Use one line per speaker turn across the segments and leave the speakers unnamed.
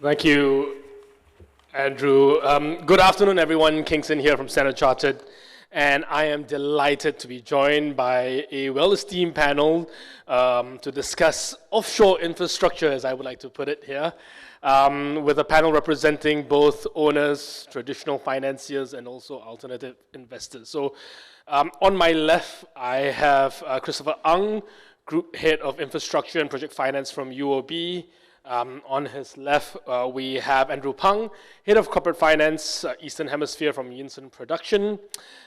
Thank you, Andrew. Good afternoon, everyone. Kingston here from Standard Chartered. And I am delighted to be joined by a well-esteemed panel to discuss offshore infrastructure, as I would like to put it here, with a panel representing both owners, traditional financiers, and also alternative investors. So on my left, I have Christopher Ang, Group Head of Infrastructure and Project Finance from UOB. On his left, we have Andrew Pang, Head of Corporate Finance, Eastern Hemisphere from Yinson Production.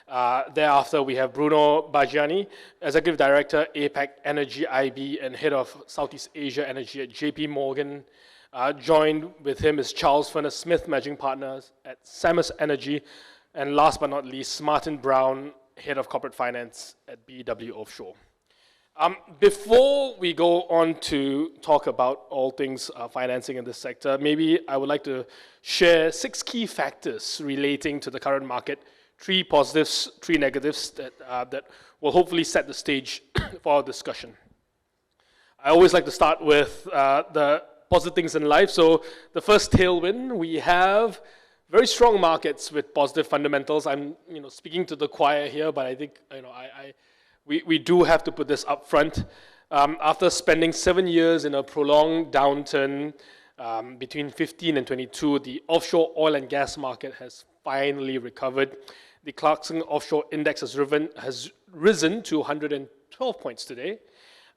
Thereafter, we have Bruno Bagiani, Executive Director, APAC Energy IB, and Head of Southeast Asia Energy at JP Morgan. Joined with him is Charles Furnace-Smith, Managing Partner at Samus Energy. And last but not least, Martin Brown, Head of Corporate Finance at BW Offshore. Before we go on to talk about all things financing in this sector, maybe I would like to share 6 key factors relating to the current market, 3 positives, 3 negatives that will hopefully set the stage for our discussion. I always like to start with the positive things in life. So the first tailwind, we have very strong markets with positive fundamentals. I'm speaking to the choir here, but I think we do have to put this up front. After spending 7 years in a prolonged downturn between 15 and 22, the offshore oil and gas market has finally recovered. The Clarkson Offshore Index has risen to 112 points today,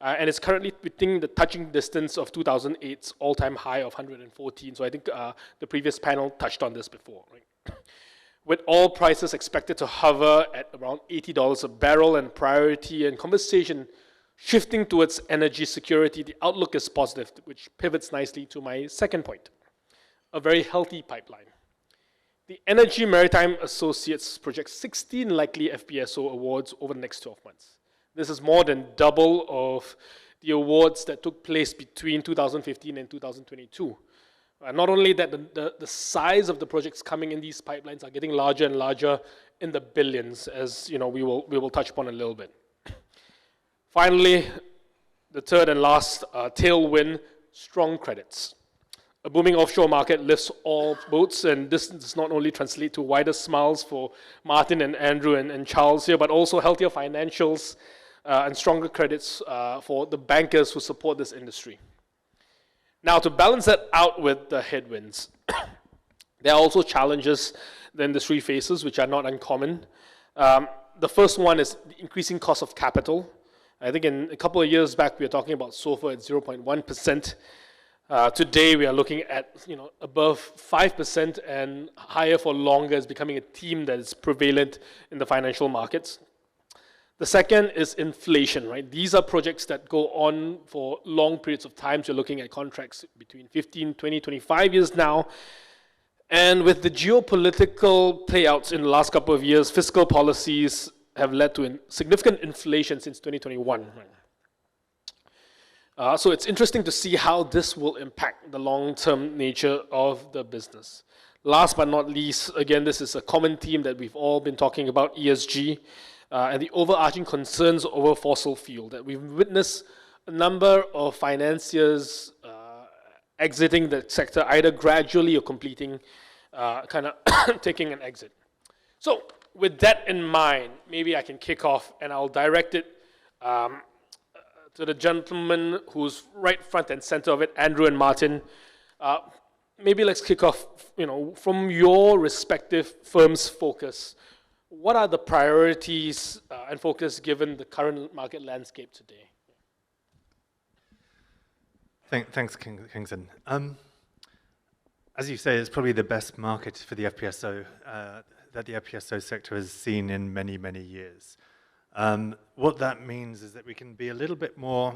and it's currently within the touching distance of 2008's all-time high of 114. So I think the previous panel touched on this before, right? With oil prices expected to hover at around $80 a barrel and priority and conversation shifting towards energy security, the outlook is positive, which pivots nicely to my second point, a very healthy pipeline. The Energy Maritime Associates projects 16 likely FPSO awards over the next 12 months. This is more than double of the awards that took place between 2015 and 2022. Not only that, the size of the projects coming in these pipelines are getting larger and larger in the billions, as we will touch upon a little bit. Finally, the third and last tailwind, strong credits. A booming offshore market lifts all boats, and this does not only translate to wider smiles for Martin and Andrew and Charles here, but also healthier financials and stronger credits for the bankers who support this industry. Now, to balance that out with the headwinds, there are also challenges the industry faces, which are not uncommon. The first one is the increasing cost of capital. I think in a couple of years back, we were talking about SOFR at 0.1%. Today, we are looking at above 5%, and higher for longer is becoming a theme that is prevalent in the financial markets. The second is inflation, right? These are projects that go on for long periods of time. So you're looking at contracts between 15, 20, 25 years now. And with the geopolitical playouts in the last couple of years, fiscal policies have led to significant inflation since 2021. So it's interesting to see how this will impact the long-term nature of the business. Last but not least, again, this is a common theme that we've all been talking about, ESG. And the overarching concerns over fossil fuel, that we've witnessed a number of financiers exiting the sector, either gradually or completing, kind of taking an exit. So with that in mind, maybe I can kick off, and I'll direct it to the gentleman who's right front and center of it, Andrew and Martin. Maybe let's kick off, from your respective firm's focus. What are the priorities and focus given the current market landscape today?
Thanks, Kingston. As you say, it's probably the best market for the FPSO that the FPSO sector has seen in many, many years. What that means is that we can be a little bit more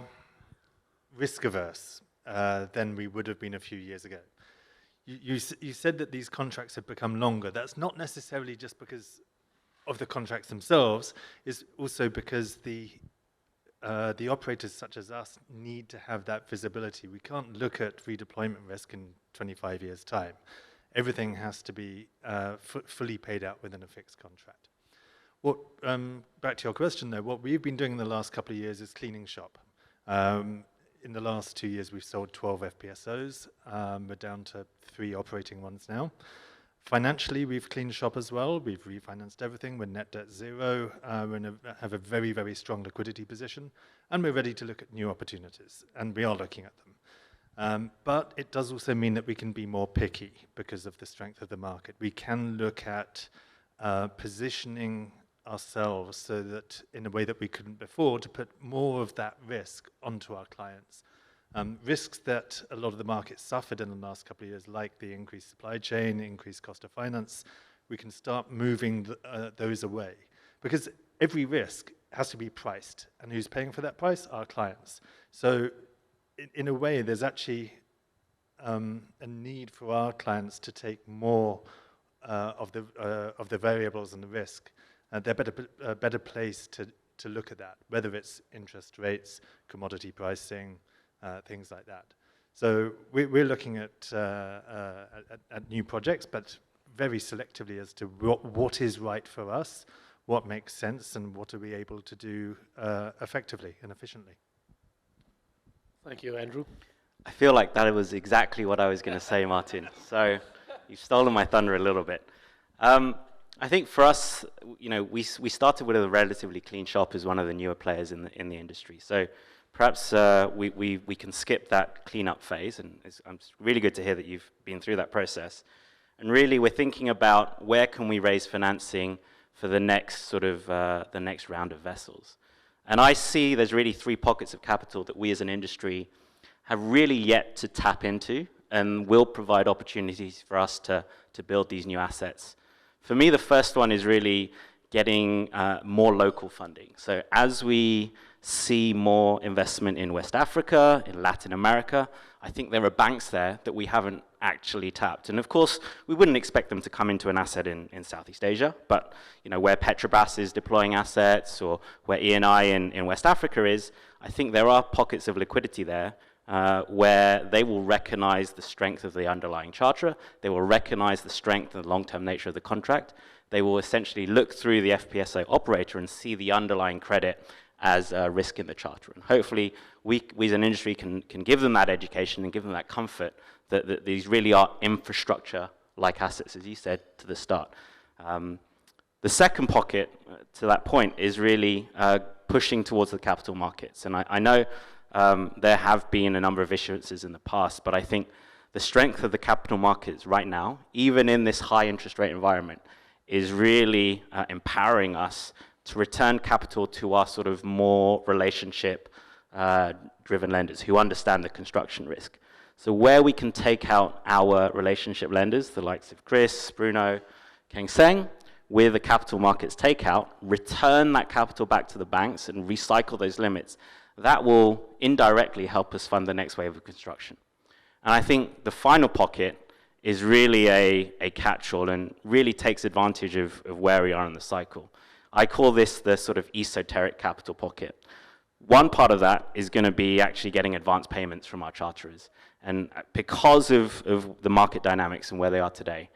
risk-averse than we would have been a few years ago. You said that these contracts have become longer. That's not necessarily just because of the contracts themselves, is also because the operators such as us need to have that visibility. We can't look at redeployment risk in 25 years' time. Everything has to be fully paid out within a fixed contract. Back to your question though, what we've been doing in the last couple of years is cleaning shop. in the last 2 years, we've sold 12 FPSOs. We're down to 3 operating ones now. Financially, we've cleaned shop as well. We've refinanced everything. We're net debt zero. We have a very, very strong liquidity position, and we're ready to look at new opportunities, and we are looking at them. But it does also mean that we can be more picky because of the strength of the market. We can look at positioning ourselves so that in a way that we couldn't before, to put more of that risk onto our clients. Risks that a lot of the market suffered in the last couple of years, like the increased supply chain, increased cost of finance, we can start moving those away. Because every risk has to be priced, and who's paying for that price? Our clients. So in a way, there's actually a need for our clients to take more of the variables and the risk. They're better placed to look at that, whether it's interest rates, commodity pricing, things like that. So we're looking at new projects, but very selectively as to what is right for us, what makes sense, and what are we able to do effectively and efficiently.
Thank you, Andrew.
I feel like that was exactly what I was going to say, Martin. So you've stolen my thunder a little bit. I think for us, we started with a relatively clean shop as one of the newer players in the industry. So perhaps we can skip that cleanup phase, and it's really good to hear that you've been through that process. And really, we're thinking about where can we raise financing for the next the next round of vessels. And I see there's really 3 pockets of capital that we as an industry have really yet to tap into, and will provide opportunities for us to build these new assets. For me, the first one is really getting more local funding. So as we see more investment in West Africa, in Latin America, I think there are banks there that we haven't actually tapped. And of course, we wouldn't expect them to come into an asset in Southeast Asia, but where Petrobras is deploying assets, or where Eni in West Africa is, I think there are pockets of liquidity there where they will recognize the strength of the underlying charterer, they will recognize the strength and the long-term nature of the contract, they will essentially look through the FPSO operator and see the underlying credit as a risk in the charter. And hopefully we as an industry can give them that education and give them that comfort that these really are infrastructure-like assets, as you said to the start. The second pocket to that point is really pushing towards the capital markets. And I know there have been a number of issuances in the past, but I think the strength of the capital markets right now, even in this high interest rate environment, is really empowering us to return capital to our more relationship driven lenders who understand the construction risk. So where we can take out our relationship lenders, the likes of Chris, Bruno, Keng Seng, with the capital markets takeout, return that capital back to the banks and recycle those limits, that will indirectly help us fund the next wave of construction. And I think the final pocket is really a catch-all and really takes advantage of where we are in the cycle. I call this the esoteric capital pocket. One part of that is going to be actually getting advance payments from our charterers. And because of the market dynamics and where they are today,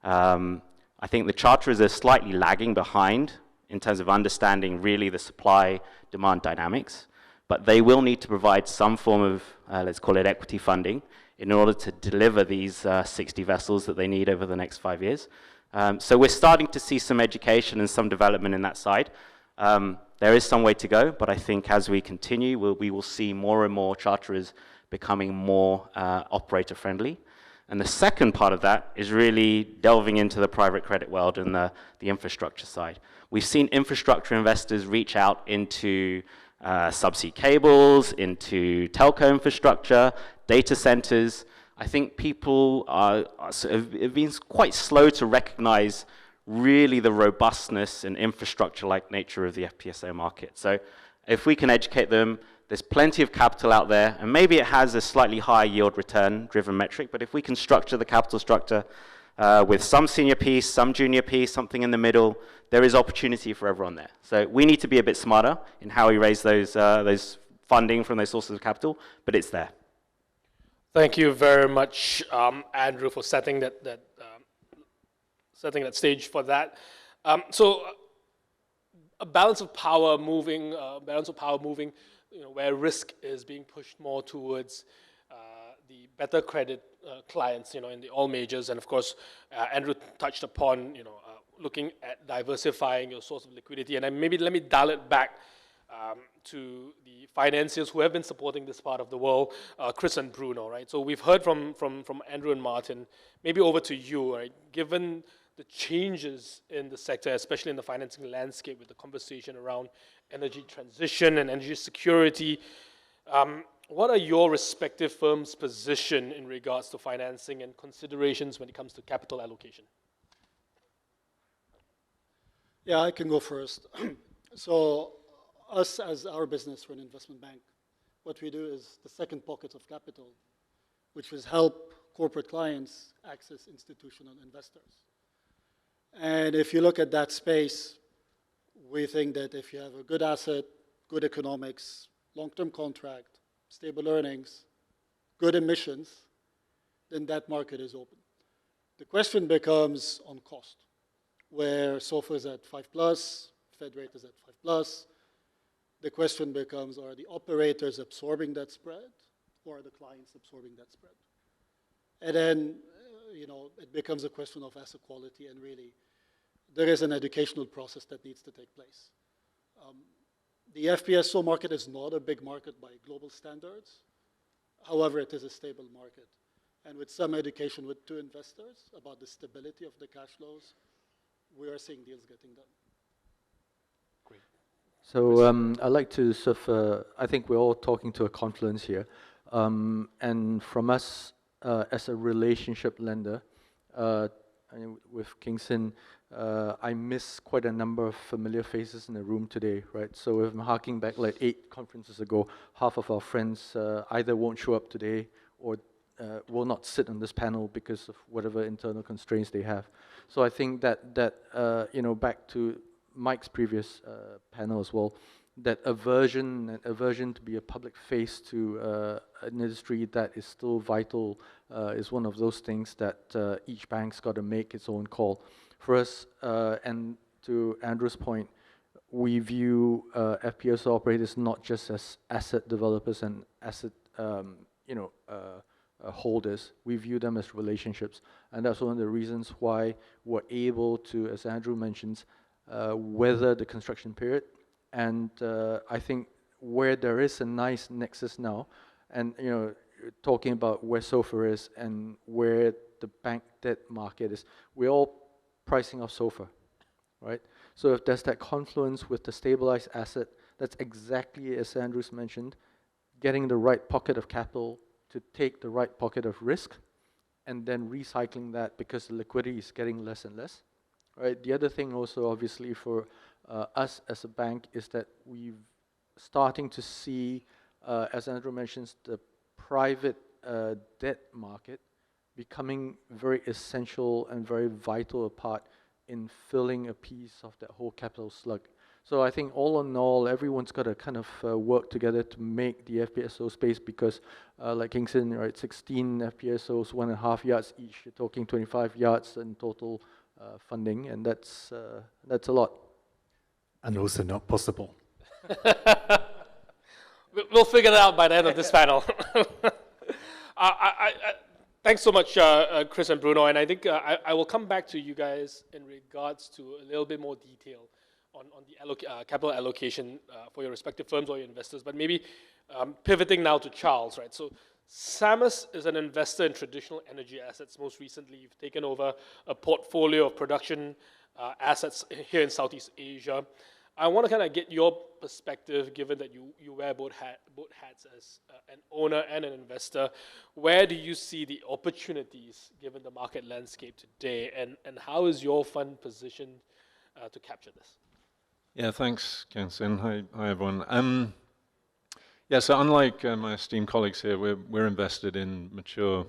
I think the charterers are slightly lagging behind in terms of understanding really the supply-demand dynamics. But they will need to provide some form of, let's call it equity funding, in order to deliver these 60 vessels that they need over the next 5 years. So we're starting to see some education and some development in that side. There is some way to go, but I think as we continue, we will see more and more charterers becoming more operator-friendly. And the second part of that is really delving into the private credit world and the infrastructure side. We've seen infrastructure investors reach out into subsea cables, into telco infrastructure, data centers. I think people have been quite slow to recognize really the robustness and infrastructure-like nature of the FPSO market. So if we can educate them, there's plenty of capital out there, and maybe it has a slightly higher yield return-driven metric, but if we can structure the capital structure with some senior piece, some junior piece, something in the middle, there is opportunity for everyone there. So we need to be a bit smarter in how we raise those funding from those sources of capital, but it's there.
Thank you very much, Andrew, for setting that stage for that. So a balance of power moving where risk is being pushed more towards the better credit clients, in the all majors, and of course, Andrew touched upon, looking at diversifying your source of liquidity, and then maybe let me dial it back to the financiers who have been supporting this part of the world, Chris and Bruno, right? So we've heard from Andrew and Martin. Maybe over to you, right? Given the changes in the sector, especially in the financing landscape, with the conversation around energy transition and energy security, what are your respective firms' position in regards to financing and considerations when it comes to capital allocation?
Yeah, I can go first. So us, as our business, we're an investment bank. What we do is the second pocket of capital, which is help corporate clients access institutional investors. And if you look at that space, we think that if you have a good asset, good economics, long-term contract, stable earnings, good emissions, then that market is open. The question becomes on cost, where SOFR is at 5+, Fed rate is at 5+. The question becomes, are the operators absorbing that spread, or are the clients absorbing that spread? And then, it becomes a question of asset quality, and really, there is an educational process that needs to take place. The FPSO market is not a big market by global standards. However, it is a stable market. And with some education to investors about the stability of the cash flows, we are seeing deals getting done.
Great.
So I'd like to I think we're all talking to a confluence here. And from us, as a relationship lender, with Kingston, I miss quite a number of familiar faces in the room today, right? So if I'm harking back like 8 conferences ago, half of our friends either won't show up today or will not sit on this panel because of whatever internal constraints they have. So I think that back to Mike's previous panel as well, that aversion to be a public face to an industry that is still vital is one of those things that each bank's got to make its own call. For us, and to Andrew's point, we view FPSO operators not just as asset developers and asset holders. We view them as relationships, and that's one of the reasons why we're able to, as Andrew mentions, weather the construction period. And I think where there is a nice nexus now, and talking about where SOFR is and where the bank debt market is, we're all pricing off SOFR, right? So if there's that confluence with the stabilized asset, that's exactly as Andrew's mentioned, getting the right pocket of capital to take the right pocket of risk, and then recycling that because the liquidity is getting less and less, right? The other thing also, obviously, for us as a bank is that we're starting to see, as Andrew mentions, the private debt market becoming very essential and very vital a part in filling a piece of that whole capital slug. So I think all in all, everyone's got to kind of work together to make the FPSO space, because like Kingston, right, 16 FPSOs, 1.5 yards each, you're talking 25 yards in total funding, and that's a lot.
And also not possible.
We'll figure it out by the end of this panel. Thanks so much, Chris and Bruno. And I think I will come back to you guys in regards to a little bit more detail on the capital allocation for your respective firms or your investors. But maybe pivoting now to Charles, right? So Samus is an investor in traditional energy assets. Most recently, you've taken over a portfolio of production assets here in Southeast Asia. I want to kind of get your perspective, given that you wear both hats as an owner and an investor. Where do you see the opportunities given the market landscape today, and how is your fund positioned to capture this?
Yeah, thanks, Kingston. Hi everyone. Yeah, so unlike my esteemed colleagues here, we're invested in mature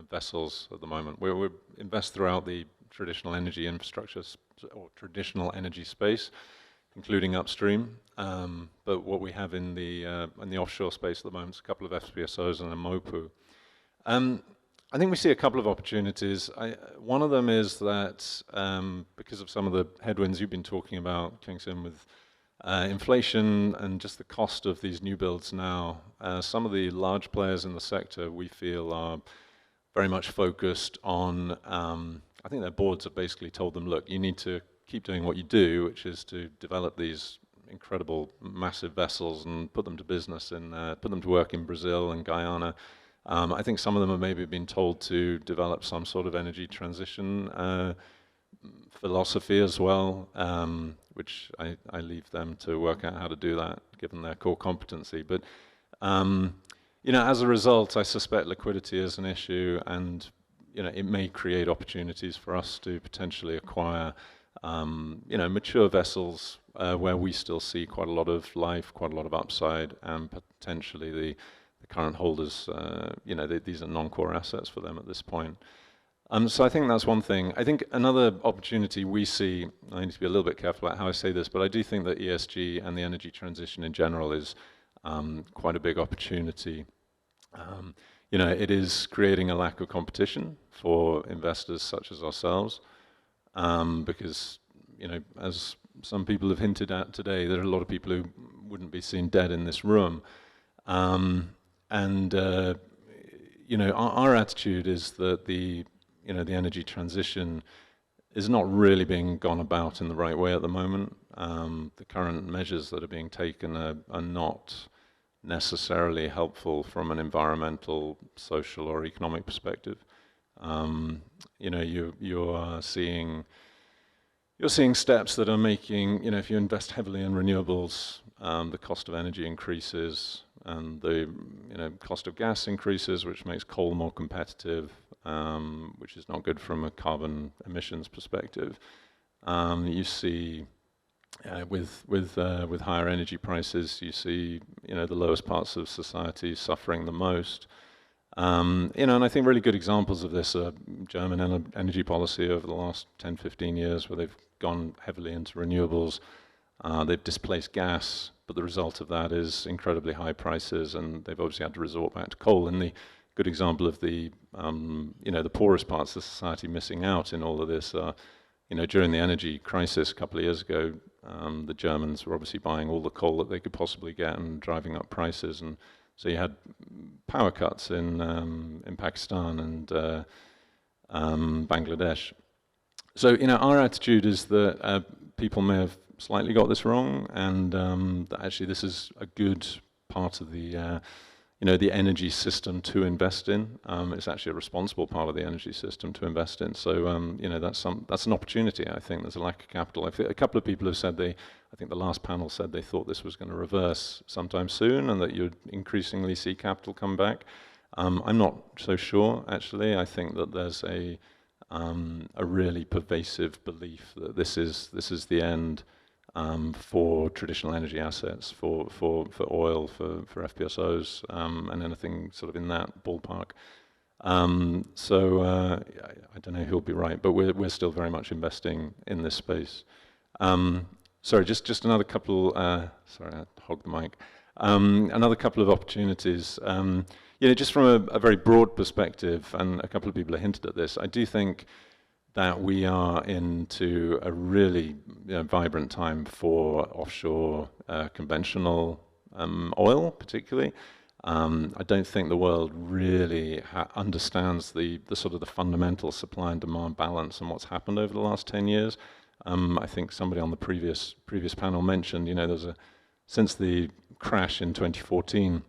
vessels at the moment. We're invested throughout the traditional energy infrastructure or traditional energy space, including upstream. But what we have in the offshore space at the moment is a couple of FPSOs and a MOPU. I think we see a couple of opportunities. One of them is that because of some of the headwinds you've been talking about, Kingston, with inflation and just the cost of these new builds now, some of the large players in the sector we feel are very much focused on, I think their boards have basically told them, look, you need to keep doing what you do, which is to develop these incredible, massive vessels and put them to business and put them to work in Brazil and Guyana. I think some of them have maybe been told to develop some sort of energy transition philosophy as well, which I leave them to work out how to do that, given their core competency. But you know, as a result, I suspect liquidity is an issue, and you know, it may create opportunities for us to potentially acquire, you know, mature vessels where we still see quite a lot of life, quite a lot of upside, and potentially the current holders, you know, these are non-core assets for them at this point. So I think that's one thing. I think another opportunity we see, I need to be a little bit careful about how I say this, but I do think that ESG and the energy transition in general is quite a big opportunity. You know, it is creating a lack of competition for investors such as ourselves, because, you know, as some people have hinted at today, there are a lot of people who wouldn't be seen dead in this room. You know, our attitude is that the energy transition is not really being gone about in the right way at the moment. The current measures that are being taken are not necessarily helpful from an environmental, social, or economic perspective. You know, you're seeing steps that are making, you know, if you invest heavily in renewables, the cost of energy increases, and the cost of gas increases, which makes coal more competitive, which is not good from a carbon emissions perspective. You see, with higher energy prices, you see, you know, the lowest parts of society suffering the most. You know, and I think really good examples of this are German energy policy over the last 10, 15 years, where they've gone heavily into renewables. They've displaced gas, but the result of that is incredibly high prices, and they've obviously had to resort back to coal. And the good example of the, you know, the poorest parts of society missing out in all of this are, you know, during the energy crisis a couple of years ago, the Germans were obviously buying all the coal that they could possibly get and driving up prices. And so you had power cuts in Pakistan and Bangladesh. So, you know, our attitude is that people may have slightly got this wrong, and that actually this is a good part of the, you know, the energy system to invest in. It's actually a responsible part of the energy system to invest in. So, you know, that's an opportunity. I think there's a lack of capital. I think a couple of people have said I think the last panel said they thought this was going to reverse sometime soon, and that you'd increasingly see capital come back. I'm not so sure, actually. I think that there's a really pervasive belief that this is the end for traditional energy assets, for oil, for FPSOs, and anything sort of in that ballpark. So I don't know who'll be right, but we're still very much investing in this space. Sorry, just another couple. Sorry, I hogged the mic. Another couple of opportunities. You know, just from a very broad perspective, and a couple of people have hinted at this, I do think that we are into a really vibrant time for offshore conventional oil, particularly. I don't think the world really understands the sort of the fundamental supply and demand balance and what's happened over the last 10 years. I think somebody on the previous panel mentioned, you know, since the crash in 2014,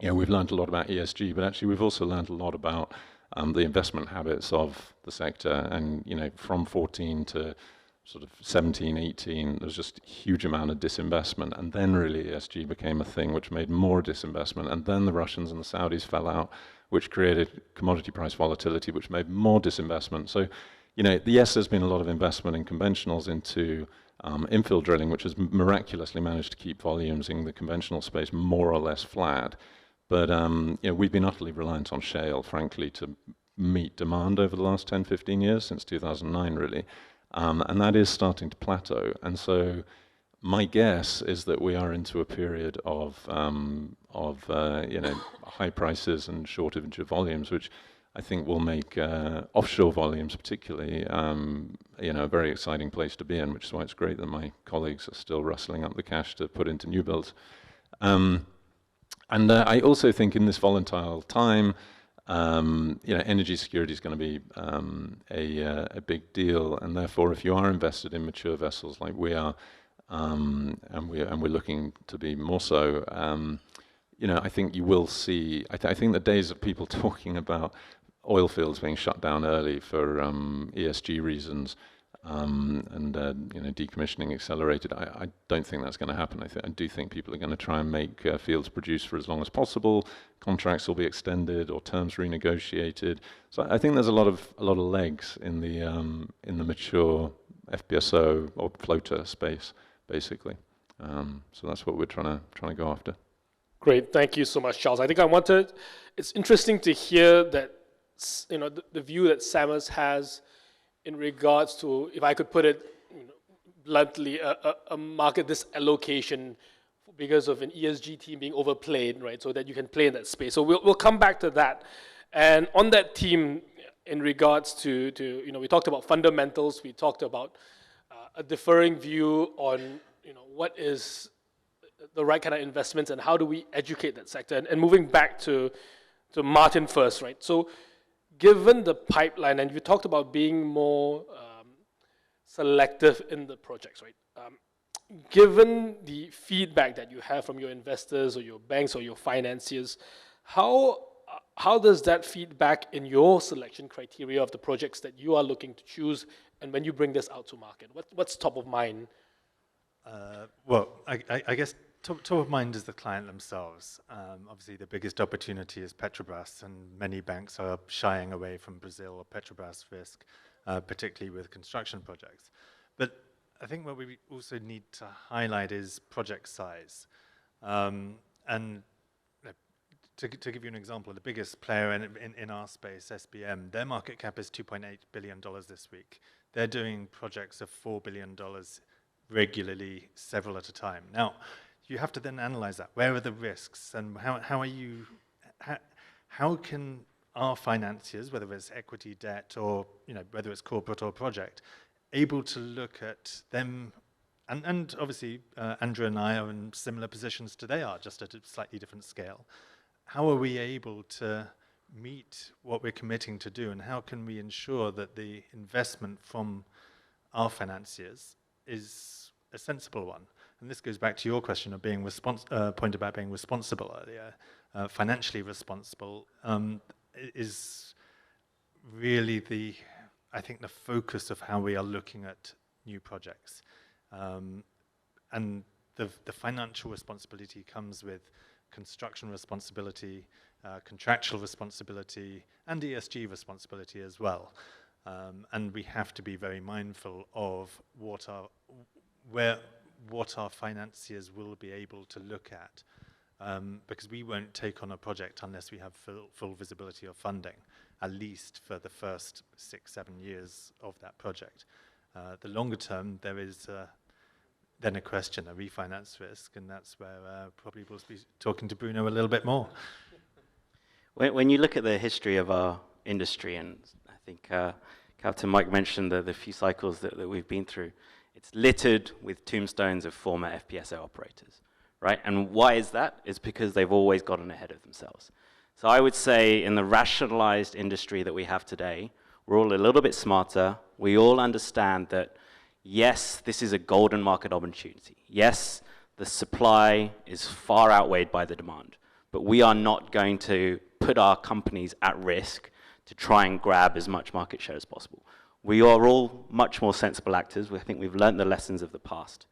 you know, we've learned a lot about ESG, but actually we've also learned a lot about the investment habits of the sector. And, you know, from 14 to sort of 17, 18, there's just a huge amount of disinvestment. And then really ESG became a thing which made more disinvestment. And then the Russians and the Saudis fell out, which created commodity price volatility, which made more disinvestment. So, you know, yes, there's been a lot of investment in conventionals into infill drilling, which has miraculously managed to keep volumes in the conventional space more or less flat. But you know, we've been utterly reliant on shale, frankly, to meet demand over the last 10, 15 years, since 2009, really. And that is starting to plateau. And so my guess is that we are into a period of you know, high prices and shortage of volumes, which I think will make offshore volumes particularly, a very exciting place to be in, which is why it's great that my colleagues are still rustling up the cash to put into new builds. And I also think in this volatile time, energy security is going to be a big deal, and therefore, if you are invested in mature vessels like we are, and we're looking to be more so, I think you will see. I think the days of people talking about oil fields being shut down early for ESG reasons and decommissioning accelerated, I don't think that's going to happen. I do think people are going to try and make fields produce for as long as possible. Contracts will be extended or terms renegotiated. So I think there's a lot of legs in the mature FPSO or floater space, basically. So that's what we're trying to go after.
Great, thank you so much, Charles. I think it's interesting to hear that, the view that Samus has in regards to, if I could put it bluntly, a market disallocation because of an ESG team being overplayed, right? So that you can play in that space. So we'll come back to that. And on that team, in regards to we talked about fundamentals, we talked about a differing view on, what is the right kind of investments and how do we educate that sector. And moving back to Martin first, right? So given the pipeline, and you talked about being more selective in the projects, right? Given the feedback that you have from your investors or your banks or your financiers, how does that feedback in your selection criteria of the projects that you are looking to choose, and when you bring this out to market, what's top of mind?
I guess top of mind is the client themselves. Obviously, the biggest opportunity is Petrobras, and many banks are shying away from Brazil or Petrobras risk, particularly with construction projects. But I think what we also need to highlight is project size. And to give you an example, the biggest player in our space, SBM, their market cap is $2.8 billion this week. They're doing projects of $4 billion regularly, several at a time. Now, you have to then analyze that. Where are the risks, and how can our financiers, whether it's equity, debt, or whether it's corporate or project, able to look at them, and obviously Andrew and I are in similar positions to they are, just at a slightly different scale. How are we able to meet what we're committing to do, and how can we ensure that the investment from our financiers is a sensible one? And this goes back to your question of being point about being responsible earlier. Financially responsible is really I think the focus of how we are looking at new projects. And the financial responsibility comes with construction responsibility, contractual responsibility, and ESG responsibility as well. And we have to be very mindful of what our financiers will be able to look at, because we won't take on a project unless we have full visibility of funding, at least for the first 6-7 years of that project. The longer term, there is then a question, a refinance risk, and that's where probably we'll be talking to Bruno a little bit more.
When you look at the history of our industry, and I think Captain Mike mentioned the few cycles that we've been through, it's littered with tombstones of former FPSO operators, right? And why is that? It's because they've always gotten ahead of themselves. So I would say in the rationalized industry that we have today, we're all a little bit smarter. We all understand that, yes, this is a golden market opportunity. Yes, the supply is far outweighed by the demand, but we are not going to put our companies at risk to try and grab as much market share as possible. We are all much more sensible actors. I think we've learned the lessons of the past.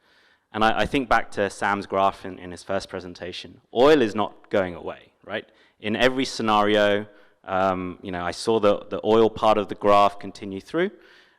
And I think back to Sam's graph in his first presentation. Oil is not going away, right? In every scenario, I saw the oil part of the graph continue through.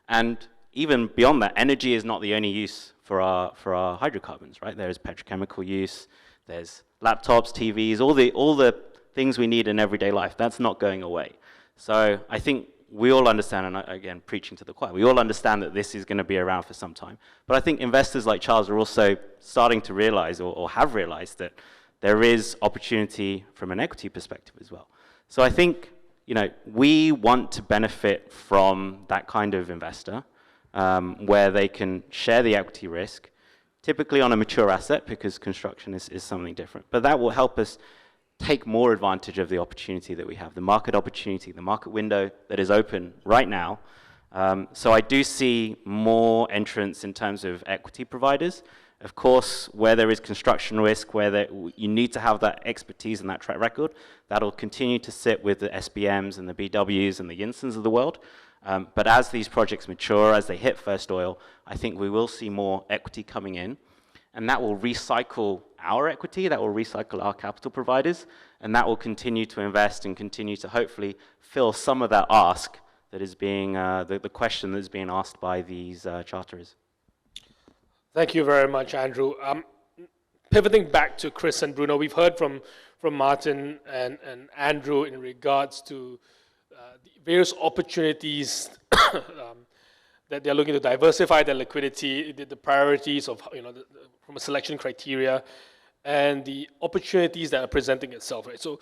And even beyond that, energy is not the only use for our hydrocarbons, right? There is petrochemical use, there's laptops, TVs, all the things we need in everyday life. That's not going away. So I think we all understand, and again, preaching to the choir, we all understand that this is going to be around for some time. But I think investors like Charles are also starting to realize, or have realized, that there is opportunity from an equity perspective as well. So I think, you know, we want to benefit from that kind of investor, where they can share the equity risk, typically on a mature asset, because construction is something different. But that will help us take more advantage of the opportunity that we have, the market opportunity, the market window that is open right now. So I do see more entrants in terms of equity providers. Of course, where there is construction risk, where you need to have that expertise and that track record, that'll continue to sit with the SBMs and the BWs and the Yinsons of the world. But as these projects mature, as they hit first oil, I think we will see more equity coming in. And that will recycle our equity, that will recycle our capital providers, and that will continue to invest and continue to hopefully fill some of that ask that is being, the question that is being asked by these charterers.
Thank you very much, Andrew. Pivoting back to Chris and Bruno, we've heard from Martin and Andrew in regards to the various opportunities that they're looking to diversify their liquidity, the priorities of, you know, from a selection criteria, and the opportunities that are presenting itself, right? So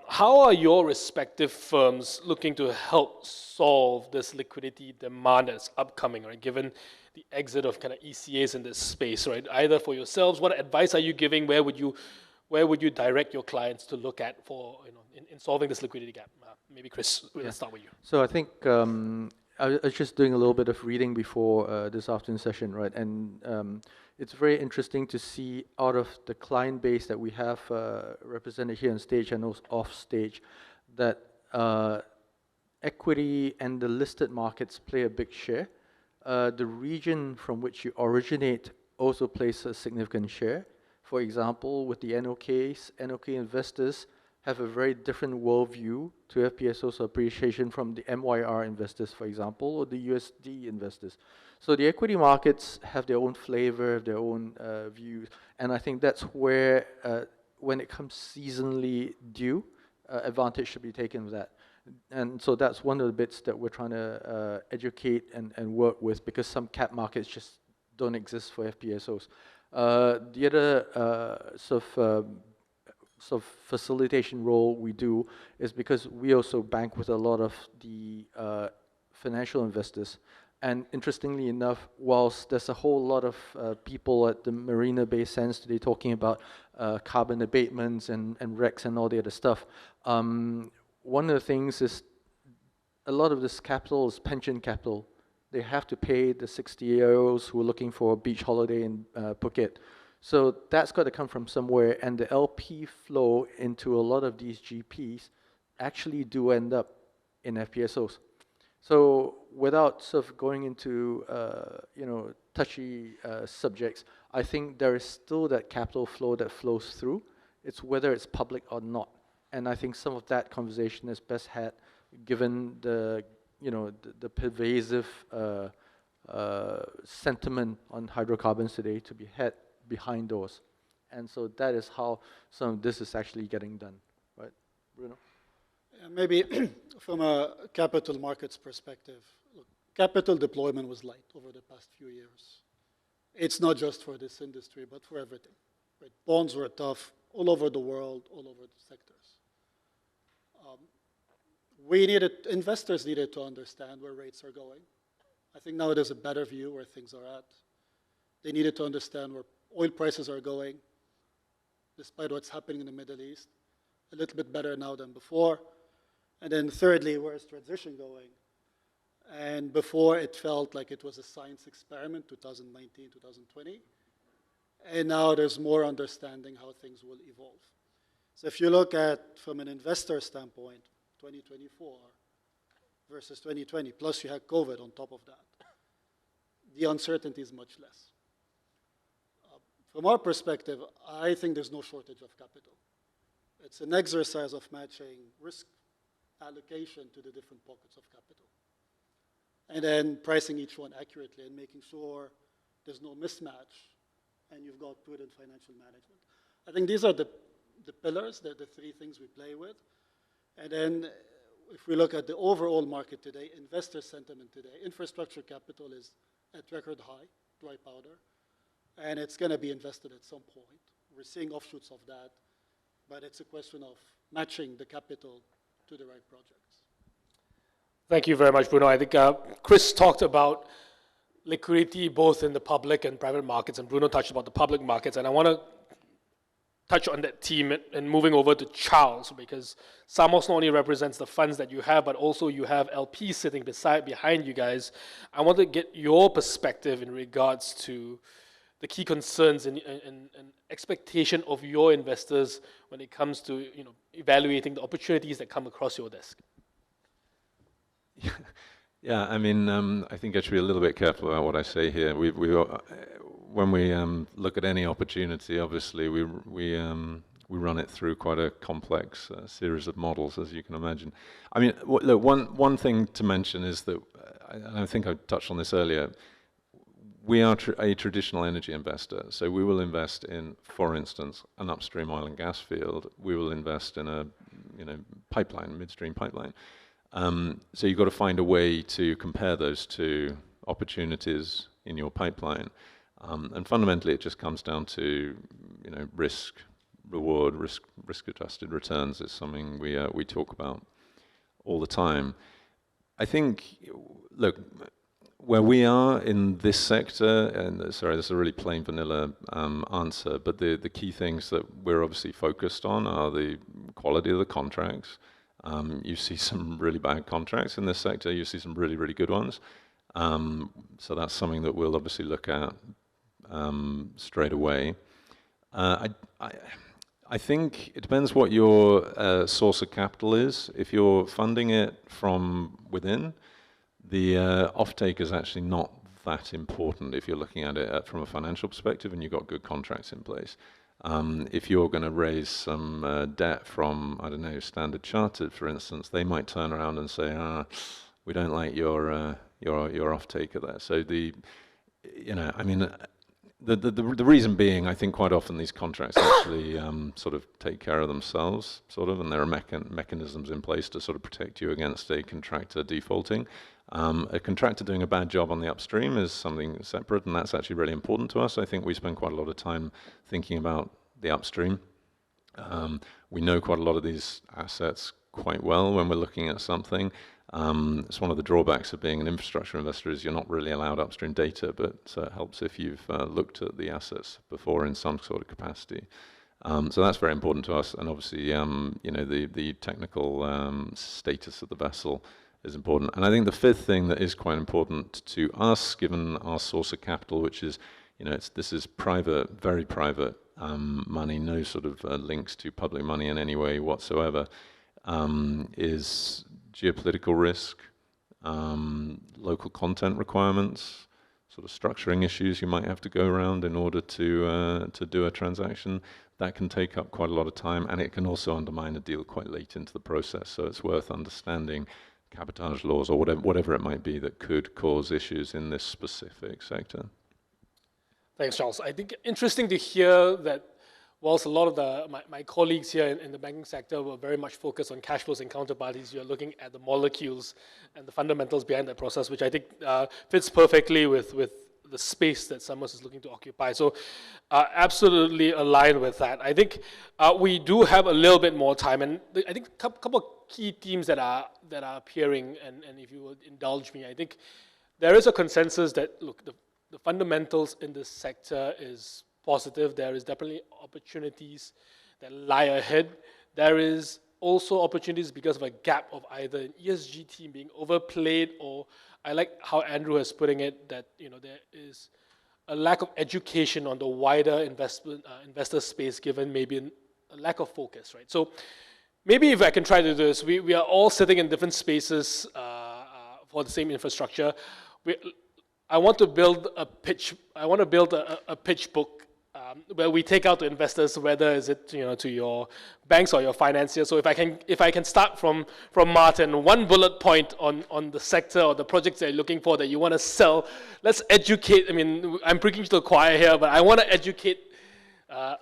how are your respective firms looking to help solve this liquidity demand that's upcoming, right? Given the exit of kind of ECAs in this space, right? Either for yourselves, what advice are you giving? Where would you direct your clients to look at for, you know, in solving this liquidity gap? Maybe Chris, we'll start with you.
So I think I was just doing a little bit of reading before this afternoon session, right? And it's very interesting to see out of the client base that we have represented here on stage and also off stage, that equity and the listed markets play a big share. The region from which you originate also plays a significant share. For example, with the NOKs, NOK investors have a very different worldview to FPSO's appreciation from the MYR investors, for example, or the USD investors. So the equity markets have their own flavor, their own views, and I think that's where, when it comes seasonally due, advantage should be taken with that. And so that's one of the bits that we're trying to educate and work with, because some cap markets just don't exist for FPSOs. The other sort of facilitation role we do is because we also bank with a lot of the financial investors. And interestingly enough, whilst there's a whole lot of people at the Marina Bay Sands today talking about carbon abatements and RECs and all the other stuff, one of the things is a lot of this capital is pension capital. They have to pay the 60-year-olds who are looking for a beach holiday in Phuket. So that's got to come from somewhere, and the LP flow into a lot of these GPs actually do end up in FPSOs. So without sort of going into touchy subjects, I think there is still that capital flow that flows through. It's whether it's public or not. And I think some of that conversation is best had given the pervasive sentiment on hydrocarbons today to be had behind doors. And so that is how some of this is actually getting done, right, Bruno?
Yeah, maybe from a capital markets perspective, look, capital deployment was light over the past few years. It's not just for this industry, but for everything. Right? Bonds were tough all over the world, all over the sectors. Investors needed to understand where rates are going. I think now there's a better view where things are at. They needed to understand where oil prices are going, despite what's happening in the Middle East. A little bit better now than before. And then thirdly, where is transition going? And before it felt like it was a science experiment, 2019, 2020. And now there's more understanding how things will evolve. So if you look at, from an investor standpoint, 2024 versus 2020, plus you had COVID on top of that, the uncertainty is much less. From our perspective, I think there's no shortage of capital. It's an exercise of matching risk allocation to the different pockets of capital. And then pricing each one accurately and making sure there's no mismatch and you've got prudent financial management. I think these are the pillars, the three things we play with. And then if we look at the overall market today, investor sentiment today, infrastructure capital is at record high, dry powder, and it's going to be invested at some point. We're seeing offshoots of that, but it's a question of matching the capital to the right projects.
Thank you very much, Bruno. I think Chris talked about liquidity both in the public and private markets, and Bruno touched about the public markets, and I want to touch on that theme and moving over to Charles, because Samos not only represents the funds that you have, but also you have LPs sitting behind you guys. I want to get your perspective in regards to the key concerns and expectation of your investors when it comes to evaluating the opportunities that come across your desk.
Yeah, I mean, I think I should be a little bit careful about what I say here. When we look at any opportunity, obviously we run it through quite a complex series of models, as you can imagine. I mean, look, one thing to mention is that, and I think I touched on this earlier, we are a traditional energy investor, so we will invest in, for instance, an upstream oil and gas field. We will invest in a pipeline, midstream pipeline. So you've got to find a way to compare those two opportunities in your pipeline. And fundamentally, it just comes down to risk, reward, risk-adjusted returns is something we talk about all the time. I think, look, where we are in this sector, and sorry, this is a really plain vanilla answer, but the key things that we're obviously focused on are the quality of the contracts. You see some really bad contracts in this sector. You see some really, really good ones. So that's something that we'll obviously look at straight away. I think it depends what your source of capital is. If you're funding it from within, the offtake is actually not that important if you're looking at it from a financial perspective and you've got good contracts in place. If you're going to raise some debt from, I don't know, Standard Chartered, for instance, they might turn around and say, we don't like your off-taker there. So I mean, the reason being, I think quite often these contracts actually sort of take care of themselves, sort of, and there are mechanisms in place to sort of protect you against a contractor defaulting. A contractor doing a bad job on the upstream is something separate, and that's actually really important to us. I think we spend quite a lot of time thinking about the upstream. We know quite a lot of these assets quite well when we're looking at something. It's one of the drawbacks of being an infrastructure investor is you're not really allowed upstream data, but it helps if you've looked at the assets before in some sort of capacity. So that's very important to us, and obviously, the technical status of the vessel is important. And I think the fifth thing that is quite important to us, given our source of capital, which is, this is private, very private money, no sort of links to public money in any way whatsoever, is geopolitical risk, local content requirements, sort of structuring issues you might have to go around in order to do a transaction. That can take up quite a lot of time, and it can also undermine a deal quite late into the process. So it's worth understanding cabotage laws or whatever it might be that could cause issues in this specific sector.
Thanks, Charles. I think interesting to hear that whilst a lot of my colleagues here in the banking sector were very much focused on cash flows and counterparties, you're looking at the molecules and the fundamentals behind that process, which I think fits perfectly with the space that Samos is looking to occupy. So absolutely aligned with that. I think we do have a little bit more time, and I think a couple of key themes that are appearing, and if you would indulge me, I think there is a consensus that, look, the fundamentals in this sector is positive. There is definitely opportunities that lie ahead. There is also opportunities because of a gap of either an ESG team being overplayed, or I like how Andrew is putting it, that there is a lack of education on the wider investor space, given maybe a lack of focus, right? So maybe if I can try to do this, we are all sitting in different spaces for the same infrastructure. I want to build a pitch. I want to build a pitch book where we take out to investors, whether is it to your banks or your financiers. So if I can start from Martin, one bullet point on the sector or the projects that you're looking for that you want to sell. Let's educate. I mean, I'm preaching to the choir here, but I want to educate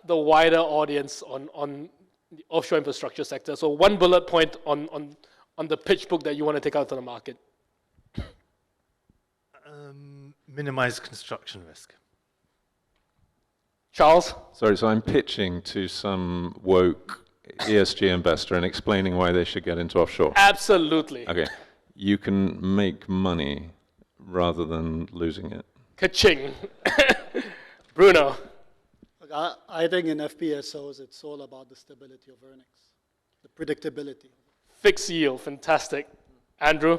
the wider audience on the offshore infrastructure sector. So one bullet point on the pitch book that you want to take out to the market.
Minimize construction risk.
Charles?
Sorry, so I'm pitching to some woke ESG investor and explaining why they should get into offshore.
Absolutely.
Okay. You can make money rather than losing it.
Ka-ching. Bruno.
Look, I think in FPSOs, it's all about the stability of earnings, the predictability.
Fixed yield, fantastic. Andrew?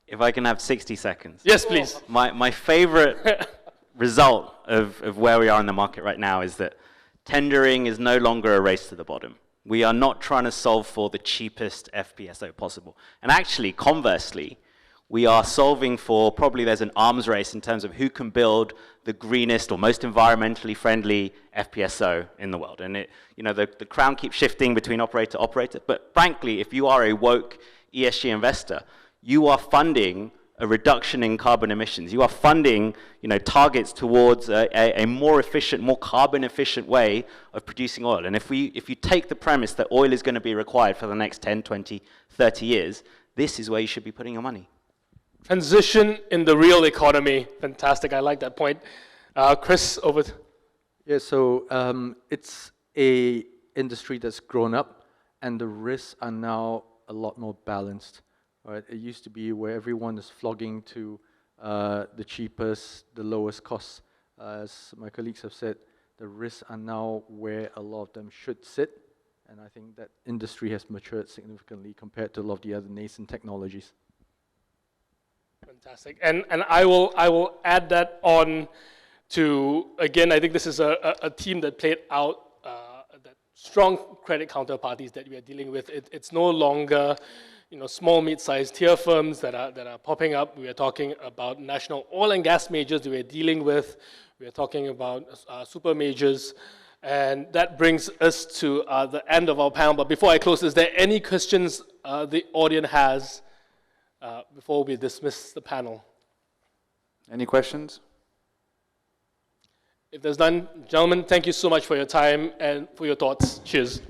If I can have 60 seconds.
Yes, please.
My favorite result of where we are in the market right now is that tendering is no longer a race to the bottom. We are not trying to solve for the cheapest FPSO possible. And actually, conversely, we are solving for, probably there's an arms race in terms of who can build the greenest or most environmentally friendly FPSO in the world. And the crown keeps shifting between operator to operator. But frankly, if you are a woke ESG investor, you are funding a reduction in carbon emissions. You are funding, targets towards a more efficient, more carbon efficient way of producing oil. And if you take the premise that oil is going to be required for the next 10, 20, 30 years, this is where you should be putting your money.
Transition in the real economy. Fantastic. I like that point. Chris, over.
Yeah, so it's a industry that's grown up, and the risks are now a lot more balanced. Right? It used to be where everyone is flogging to the cheapest, the lowest cost. As my colleagues have said, the risks are now where a lot of them should sit, and I think that industry has matured significantly compared to a lot of the other nascent technologies.
Fantastic. And I will add that on to, again, I think this is a team that played out that strong credit counterparties that we are dealing with. It's no longer small, mid-sized tier firms that are popping up. We are talking about national oil and gas majors that we're dealing with. We are talking about super majors. And that brings us to the end of our panel. But before I close, is there any questions the audience has before we dismiss the panel?
Any questions?
If there's none, gentlemen, thank you so much for your time and for your thoughts. Cheers.